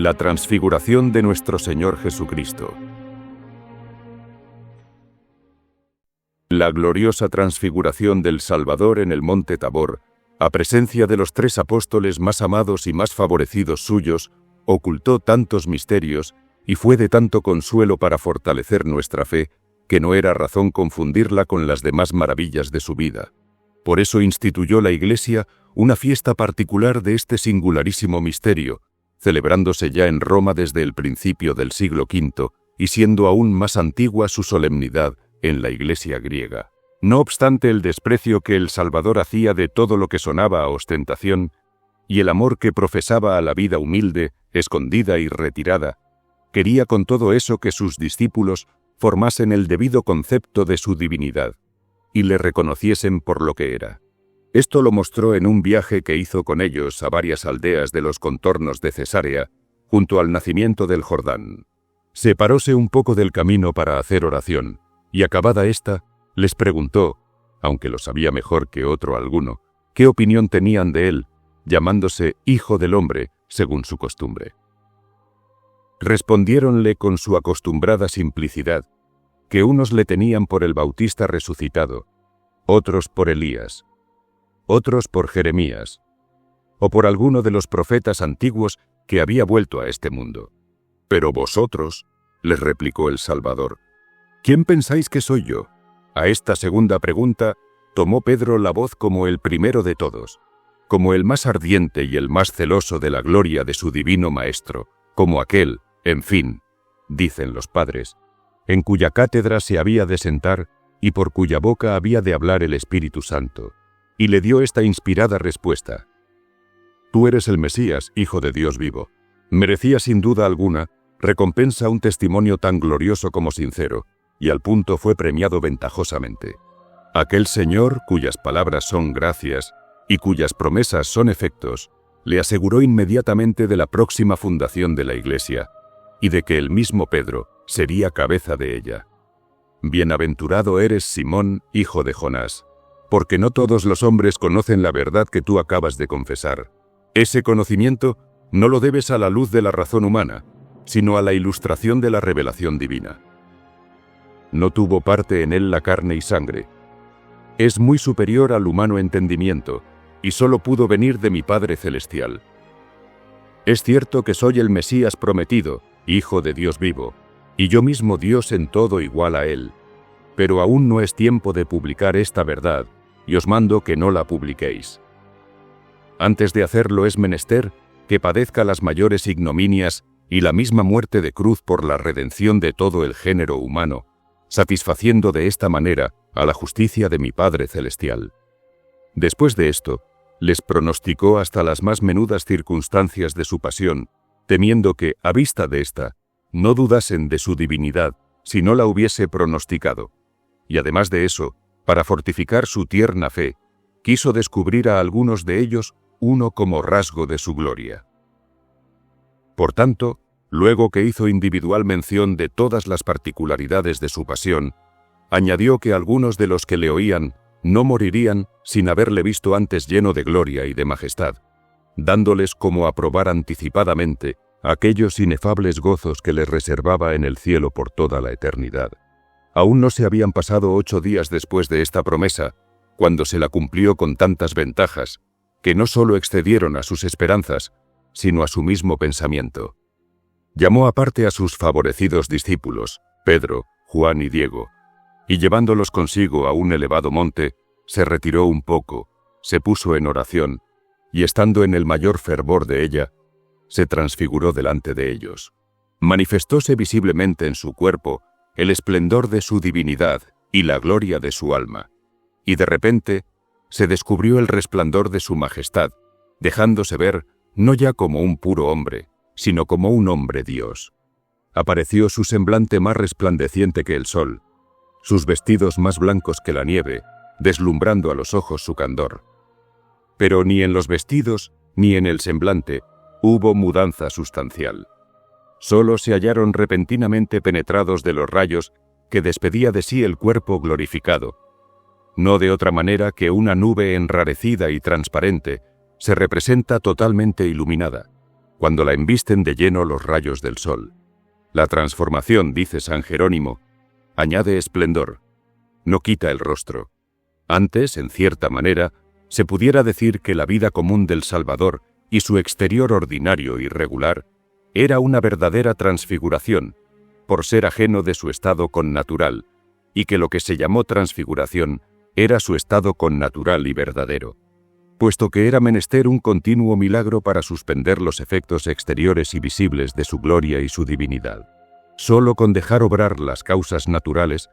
La transfiguración de nuestro Señor Jesucristo. La gloriosa transfiguración del Salvador en el monte Tabor, a presencia de los 3 apóstoles más amados y más favorecidos suyos, ocultó tantos misterios y fue de tanto consuelo para fortalecer nuestra fe, que no era razón confundirla con las demás maravillas de su vida. Por eso instituyó la Iglesia una fiesta particular de este singularísimo misterio, celebrándose ya en Roma desde el principio del siglo V y siendo aún más antigua su solemnidad en la Iglesia griega. No obstante el desprecio que el Salvador hacía de todo lo que sonaba a ostentación y el amor que profesaba a la vida humilde, escondida y retirada, quería con todo eso que sus discípulos formasen el debido concepto de su divinidad y le reconociesen por lo que era. Esto lo mostró en un viaje que hizo con ellos a varias aldeas de los contornos de Cesarea, junto al nacimiento del Jordán. Separóse un poco del camino para hacer oración, y acabada ésta, les preguntó, aunque lo sabía mejor que otro alguno, qué opinión tenían de él, llamándose Hijo del Hombre, según su costumbre. Respondiéronle con su acostumbrada simplicidad, que unos le tenían por el Bautista resucitado, otros por Elías, otros por Jeremías, o por alguno de los profetas antiguos que había vuelto a este mundo. Pero vosotros, les replicó el Salvador, ¿quién pensáis que soy yo? A esta segunda pregunta tomó Pedro la voz como el primero de todos, como el más ardiente y el más celoso de la gloria de su divino Maestro, como aquel, en fin, dicen los padres, en cuya cátedra se había de sentar y por cuya boca había de hablar el Espíritu Santo. Y le dio esta inspirada respuesta: Tú eres el Mesías, Hijo de Dios vivo. Merecía sin duda alguna recompensa un testimonio tan glorioso como sincero, y al punto fue premiado ventajosamente. Aquel Señor, cuyas palabras son gracias y cuyas promesas son efectos, le aseguró inmediatamente de la próxima fundación de la Iglesia, y de que el mismo Pedro sería cabeza de ella. Bienaventurado eres, Simón, hijo de Jonás, porque no todos los hombres conocen la verdad que tú acabas de confesar. Ese conocimiento no lo debes a la luz de la razón humana, sino a la ilustración de la revelación divina. No tuvo parte en él la carne y sangre. Es muy superior al humano entendimiento, y solo pudo venir de mi Padre Celestial. Es cierto que soy el Mesías prometido, Hijo de Dios vivo, y yo mismo Dios en todo igual a él, pero aún no es tiempo de publicar esta verdad, y os mando que no la publiquéis. Antes de hacerlo es menester que padezca las mayores ignominias y la misma muerte de cruz por la redención de todo el género humano, satisfaciendo de esta manera a la justicia de mi Padre Celestial. Después de esto, les pronosticó hasta las más menudas circunstancias de su pasión, temiendo que, a vista de esta, no dudasen de su divinidad si no la hubiese pronosticado. Y además de eso, para fortificar su tierna fe, quiso descubrir a algunos de ellos uno como rasgo de su gloria. Por tanto, luego que hizo individual mención de todas las particularidades de su pasión, añadió que algunos de los que le oían no morirían sin haberle visto antes lleno de gloria y de majestad, dándoles como a probar anticipadamente aquellos inefables gozos que les reservaba en el cielo por toda la eternidad. Aún no se habían pasado 8 días después de esta promesa, cuando se la cumplió con tantas ventajas, que no solo excedieron a sus esperanzas, sino a su mismo pensamiento. Llamó aparte a sus favorecidos discípulos, Pedro, Juan y Diego, y llevándolos consigo a un elevado monte, se retiró un poco, se puso en oración, y estando en el mayor fervor de ella, se transfiguró delante de ellos. Manifestóse visiblemente en su cuerpo el esplendor de su divinidad y la gloria de su alma, y de repente se descubrió el resplandor de su majestad, dejándose ver no ya como un puro hombre, sino como un hombre Dios. Apareció su semblante más resplandeciente que el sol, sus vestidos más blancos que la nieve, deslumbrando a los ojos su candor. Pero ni en los vestidos ni en el semblante hubo mudanza sustancial. Solo se hallaron repentinamente penetrados de los rayos que despedía de sí el cuerpo glorificado, no de otra manera que una nube enrarecida y transparente se representa totalmente iluminada, cuando la embisten de lleno los rayos del sol. La transformación, dice San Jerónimo, añade esplendor, no quita el rostro. Antes, en cierta manera, se pudiera decir que la vida común del Salvador y su exterior ordinario y regular era una verdadera transfiguración, por ser ajeno de su estado connatural, y que lo que se llamó transfiguración era su estado connatural y verdadero, puesto que era menester un continuo milagro para suspender los efectos exteriores y visibles de su gloria y su divinidad. Solo con dejar obrar las causas naturales,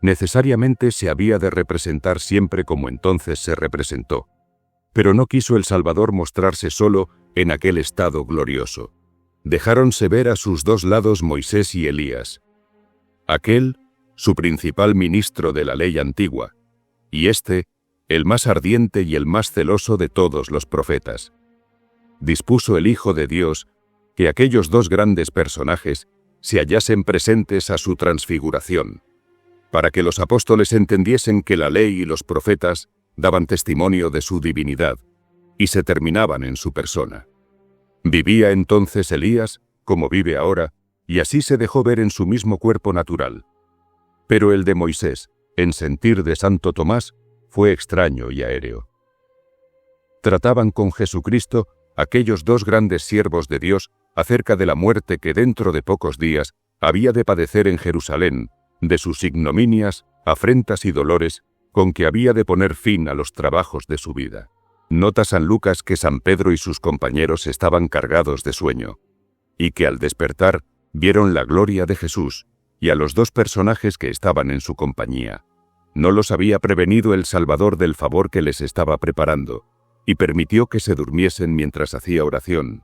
necesariamente se había de representar siempre como entonces se representó. Pero no quiso el Salvador mostrarse solo en aquel estado glorioso. Dejáronse ver a sus dos lados Moisés y Elías. Aquel, su principal ministro de la ley antigua, y este, el más ardiente y el más celoso de todos los profetas. Dispuso el Hijo de Dios que aquellos dos grandes personajes se hallasen presentes a su transfiguración, para que los apóstoles entendiesen que la ley y los profetas daban testimonio de su divinidad, y se terminaban en su persona. Vivía entonces Elías, como vive ahora, y así se dejó ver en su mismo cuerpo natural. Pero el de Moisés, en sentir de Santo Tomás, fue extraño y aéreo. Trataban con Jesucristo aquellos dos grandes siervos de Dios acerca de la muerte que dentro de pocos días había de padecer en Jerusalén, de sus ignominias, afrentas y dolores, con que había de poner fin a los trabajos de su vida. Nota San Lucas que San Pedro y sus compañeros estaban cargados de sueño, y que al despertar vieron la gloria de Jesús y a los dos personajes que estaban en su compañía. No los había prevenido el Salvador del favor que les estaba preparando, y permitió que se durmiesen mientras hacía oración,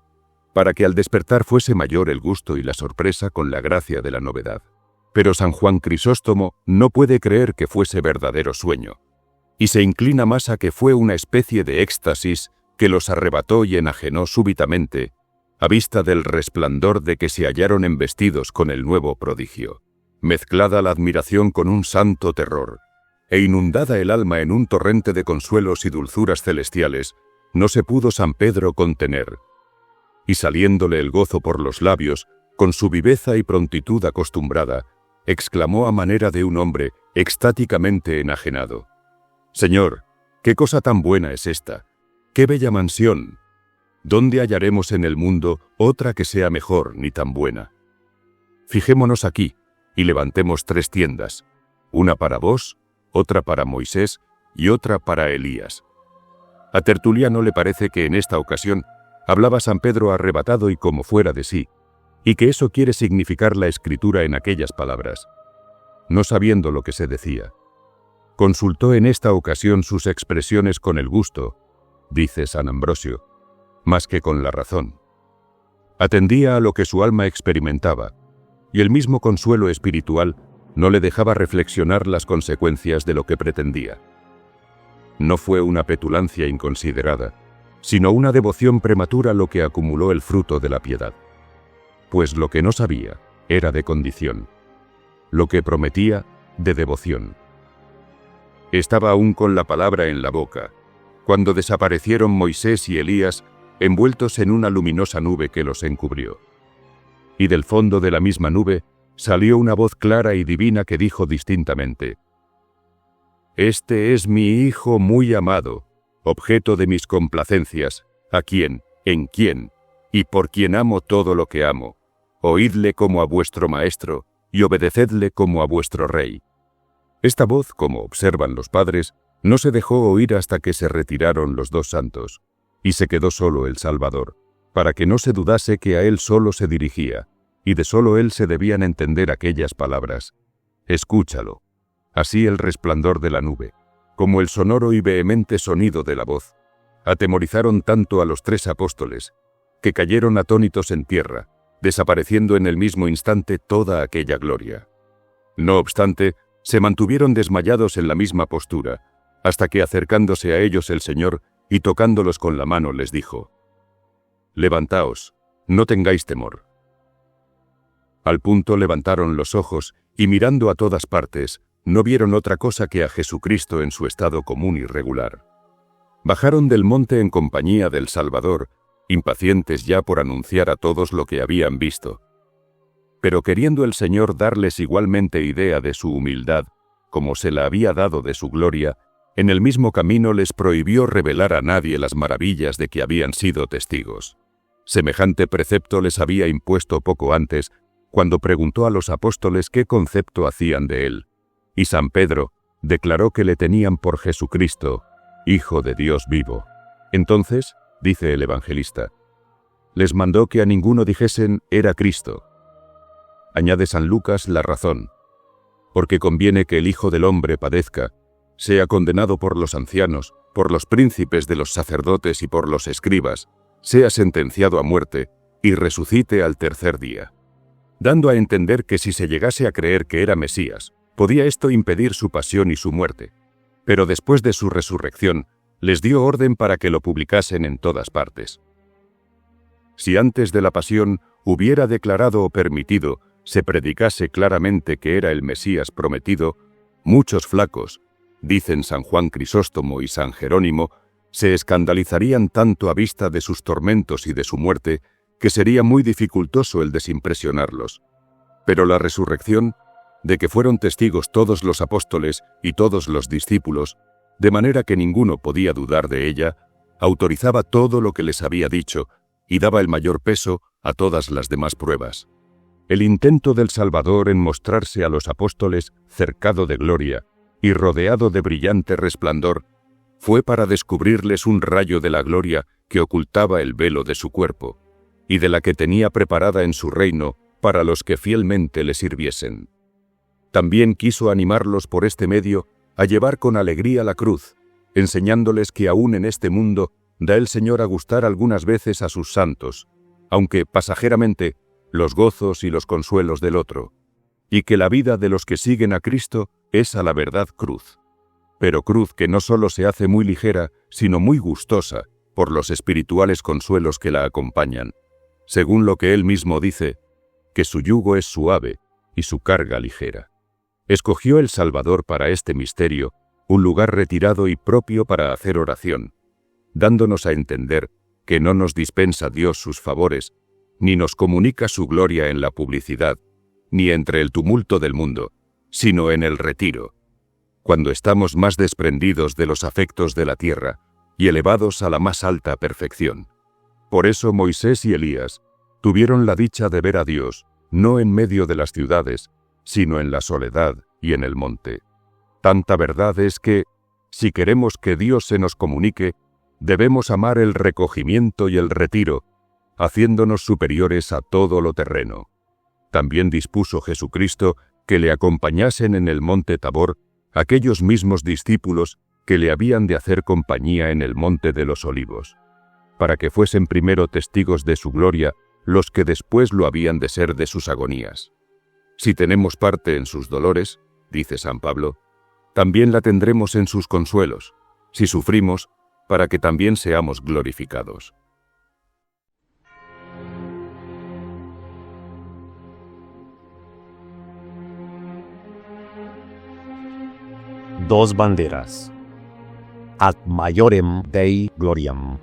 para que al despertar fuese mayor el gusto y la sorpresa con la gracia de la novedad. Pero San Juan Crisóstomo no puede creer que fuese verdadero sueño, y se inclina más a que fue una especie de éxtasis que los arrebató y enajenó súbitamente, a vista del resplandor de que se hallaron embestidos con el nuevo prodigio. Mezclada la admiración con un santo terror, e inundada el alma en un torrente de consuelos y dulzuras celestiales, no se pudo San Pedro contener, y saliéndole el gozo por los labios, con su viveza y prontitud acostumbrada, exclamó a manera de un hombre extáticamente enajenado: «Señor, ¿qué cosa tan buena es esta? ¡Qué bella mansión! ¿Dónde hallaremos en el mundo otra que sea mejor ni tan buena? Fijémonos aquí y levantemos 3 tiendas, una para vos, otra para Moisés y otra para Elías». A Tertuliano le parece que en esta ocasión hablaba San Pedro arrebatado y como fuera de sí, y que eso quiere significar la Escritura en aquellas palabras. No sabiendo lo que se decía, consultó en esta ocasión sus expresiones con el gusto, dice San Ambrosio, más que con la razón. Atendía a lo que su alma experimentaba, y el mismo consuelo espiritual no le dejaba reflexionar las consecuencias de lo que pretendía. No fue una petulancia inconsiderada, sino una devoción prematura lo que acumuló el fruto de la piedad. Pues lo que no sabía era de condición, lo que prometía de devoción. Estaba aún con la palabra en la boca, cuando desaparecieron Moisés y Elías envueltos en una luminosa nube que los encubrió. Y del fondo de la misma nube salió una voz clara y divina que dijo distintamente: «Este es mi Hijo muy amado, objeto de mis complacencias, a quien, en quien, y por quien amo todo lo que amo. Oídle como a vuestro Maestro, y obedecedle como a vuestro Rey». Esta voz, como observan los padres, no se dejó oír hasta que se retiraron los dos santos, y se quedó solo el Salvador, para que no se dudase que a él solo se dirigía, y de solo él se debían entender aquellas palabras: «Escúchalo». Así el resplandor de la nube, como el sonoro y vehemente sonido de la voz, atemorizaron tanto a los 3 apóstoles, que cayeron atónitos en tierra, desapareciendo en el mismo instante toda aquella gloria. No obstante, se mantuvieron desmayados en la misma postura, hasta que acercándose a ellos el Señor y tocándolos con la mano les dijo: «Levantaos, no tengáis temor». Al punto levantaron los ojos y mirando a todas partes, no vieron otra cosa que a Jesucristo en su estado común y regular. Bajaron del monte en compañía del Salvador, impacientes ya por anunciar a todos lo que habían visto. Pero queriendo el Señor darles igualmente idea de su humildad, como se la había dado de su gloria, en el mismo camino les prohibió revelar a nadie las maravillas de que habían sido testigos. Semejante precepto les había impuesto poco antes, cuando preguntó a los apóstoles qué concepto hacían de él. Y San Pedro declaró que le tenían por Jesucristo, Hijo de Dios vivo. Entonces, dice el evangelista, les mandó que a ninguno dijesen era Cristo. Añade San Lucas la razón, porque conviene que el Hijo del Hombre padezca, sea condenado por los ancianos, por los príncipes de los sacerdotes y por los escribas, sea sentenciado a muerte y resucite al tercer día. Dando a entender que si se llegase a creer que era Mesías, podía esto impedir su pasión y su muerte. Pero después de su resurrección, les dio orden para que lo publicasen en todas partes. Si antes de la pasión hubiera declarado o permitido se predicase claramente que era el Mesías prometido, muchos flacos, dicen San Juan Crisóstomo y San Jerónimo, se escandalizarían tanto a vista de sus tormentos y de su muerte, que sería muy dificultoso el desimpresionarlos. Pero la resurrección, de que fueron testigos todos los apóstoles y todos los discípulos, de manera que ninguno podía dudar de ella, autorizaba todo lo que les había dicho y daba el mayor peso a todas las demás pruebas. El intento del Salvador en mostrarse a los apóstoles cercado de gloria y rodeado de brillante resplandor fue para descubrirles un rayo de la gloria que ocultaba el velo de su cuerpo y de la que tenía preparada en su reino para los que fielmente le sirviesen. También quiso animarlos por este medio a llevar con alegría la cruz, enseñándoles que aún en este mundo da el Señor a gustar algunas veces a sus santos, aunque pasajeramente, los gozos y los consuelos del otro, y que la vida de los que siguen a Cristo es a la verdad cruz. Pero cruz que no solo se hace muy ligera, sino muy gustosa, por los espirituales consuelos que la acompañan, según lo que él mismo dice, que su yugo es suave y su carga ligera. Escogió el Salvador para este misterio un lugar retirado y propio para hacer oración, dándonos a entender que no nos dispensa Dios sus favores, ni nos comunica su gloria en la publicidad, ni entre el tumulto del mundo, sino en el retiro, cuando estamos más desprendidos de los afectos de la tierra y elevados a la más alta perfección. Por eso Moisés y Elías tuvieron la dicha de ver a Dios, no en medio de las ciudades, sino en la soledad y en el monte. Tanta verdad es que, si queremos que Dios se nos comunique, debemos amar el recogimiento y el retiro, haciéndonos superiores a todo lo terreno. También dispuso Jesucristo que le acompañasen en el monte Tabor aquellos mismos discípulos que le habían de hacer compañía en el monte de los Olivos, para que fuesen primero testigos de su gloria los que después lo habían de ser de sus agonías. Si tenemos parte en sus dolores, dice San Pablo, también la tendremos en sus consuelos, si sufrimos, para que también seamos glorificados. Dos banderas. Ad maiorem Dei gloriam.